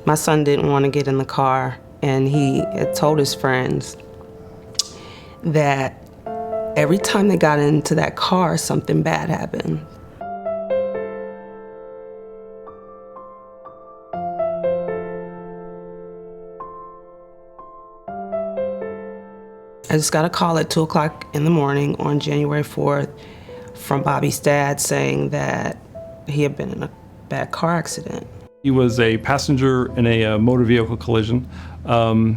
My son didn't want to get in the car, and he had told his friends that every time they got into that car, something bad happened. I just got a call at 2 o'clock in the morning on January 4th from Bobby's dad saying that he had been in a bad car accident. He was a passenger in a motor vehicle collision.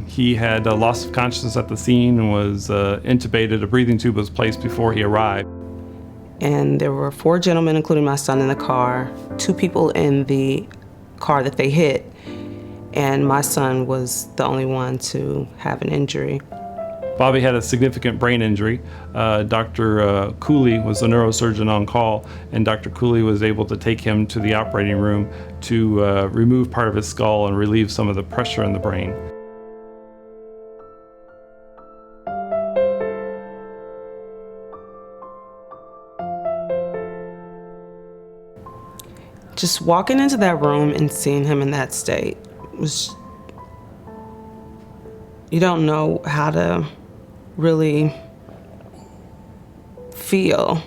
He had a loss of consciousness at the scene and was intubated. A breathing tube was placed before he arrived. And there were 4 gentlemen, including my son, in the car, 2 people in the car that they hit, and my son was the only one to have an injury. Bobby had a significant brain injury. Dr. Cooley was a neurosurgeon on call, and Dr. Cooley was able to take him to the operating room to remove part of his skull and relieve some of the pressure in the brain. Just walking into that room and seeing him in that state was, you don't know how to really feel.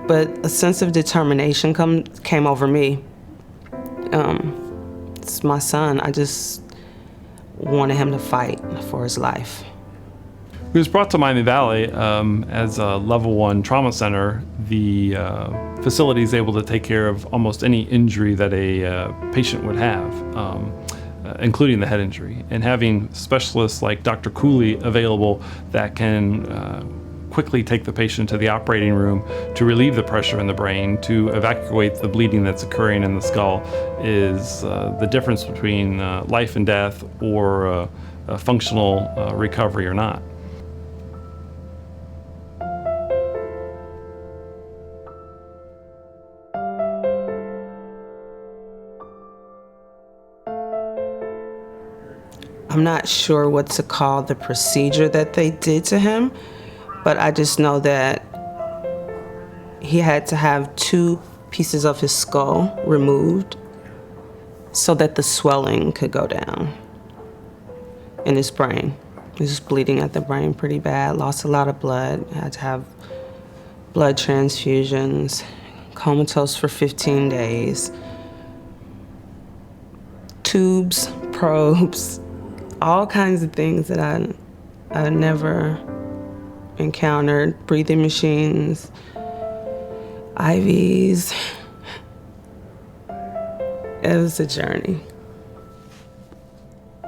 But a sense of determination came over me. It's my son. I just wanted him to fight for his life. He was brought to Miami Valley as a level 1 trauma center. The facility is able to take care of almost any injury that a patient would have, including the head injury. And having specialists like Dr. Cooley available that can quickly take the patient to the operating room to relieve the pressure in the brain, to evacuate the bleeding that's occurring in the skull, is the difference between life and death, or a functional recovery or not. I'm not sure what to call the procedure that they did to him, but I just know that he had to have 2 pieces of his skull removed so that the swelling could go down in his brain. He was bleeding at the brain pretty bad, lost a lot of blood, had to have blood transfusions, comatose for 15 days, tubes, probes, all kinds of things that I never encountered. Breathing machines, IVs. It was a journey.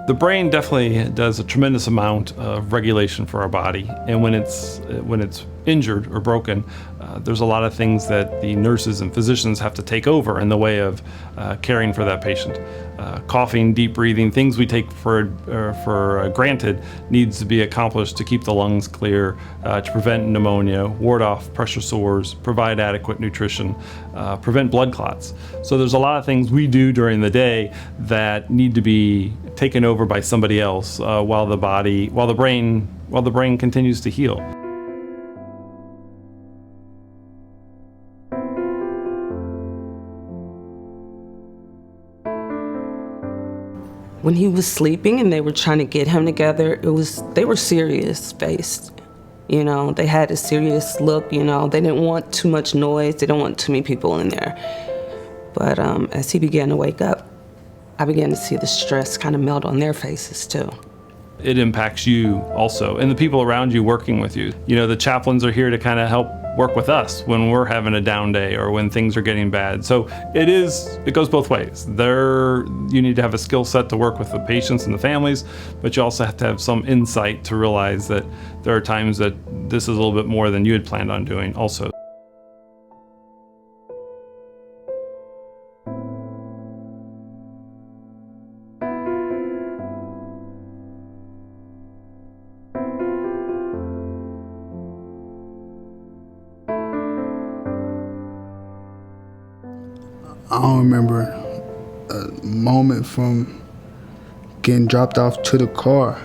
The brain definitely does a tremendous amount of regulation for our body, and when it's injured or broken, there's a lot of things that the nurses and physicians have to take over in the way of caring for that patient. Coughing, deep breathing, things we take for granted needs to be accomplished to keep the lungs clear, to prevent pneumonia, ward off pressure sores, provide adequate nutrition, prevent blood clots. So there's a lot of things we do during the day that need to be taken over by somebody else while the brain continues to heal. When he was sleeping and they were trying to get him together, they were serious faced. You know, they had a serious look, you know. They didn't want too much noise. They didn't want too many people in there. But as he began to wake up, I began to see the stress kind of melt on their faces too. It impacts you also, and the people around you working with you. You know, the chaplains are here to kind of help work with us when we're having a down day or when things are getting bad. So it goes both ways. You need to have a skill set to work with the patients and the families, but you also have to have some insight to realize that there are times that this is a little bit more than you had planned on doing also. I don't remember a moment from getting dropped off to the car.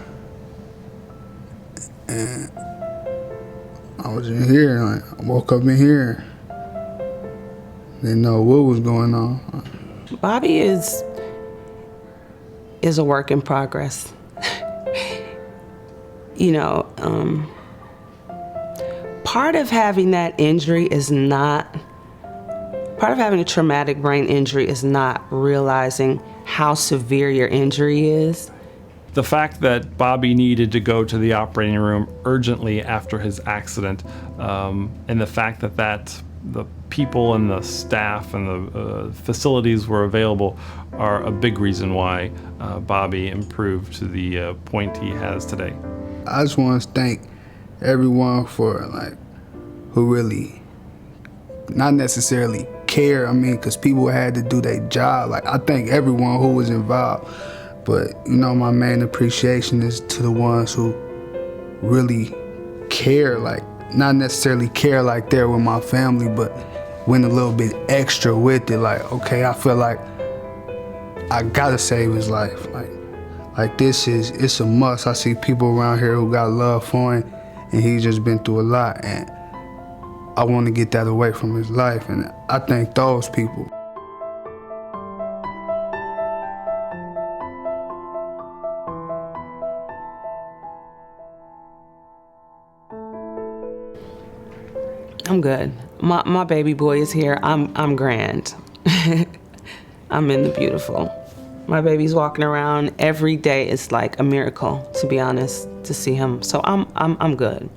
And I was in here, like, I woke up in here. Didn't know what was going on. Bobby is a work in progress. You know, part of having that injury is not, part of having a traumatic brain injury is not realizing how severe your injury is. The fact that Bobby needed to go to the operating room urgently after his accident, and the fact that the people and the staff and the facilities were available are a big reason why Bobby improved to the point he has today. I just want to thank everyone for who really not necessarily care. I mean, because people had to do their job. I thank everyone who was involved. But, my main appreciation is to the ones who really care, not necessarily care like they're with my family, but went a little bit extra with it. Okay, I feel like I gotta save his life. It's a must. I see people around here who got love for him, and he's just been through a lot, and I want to get that away from his life, and I thank those people. I'm good. My baby boy is here. I'm grand. I'm in the beautiful. My baby's walking around every day. It's like a miracle, to be honest, to see him. So I'm good.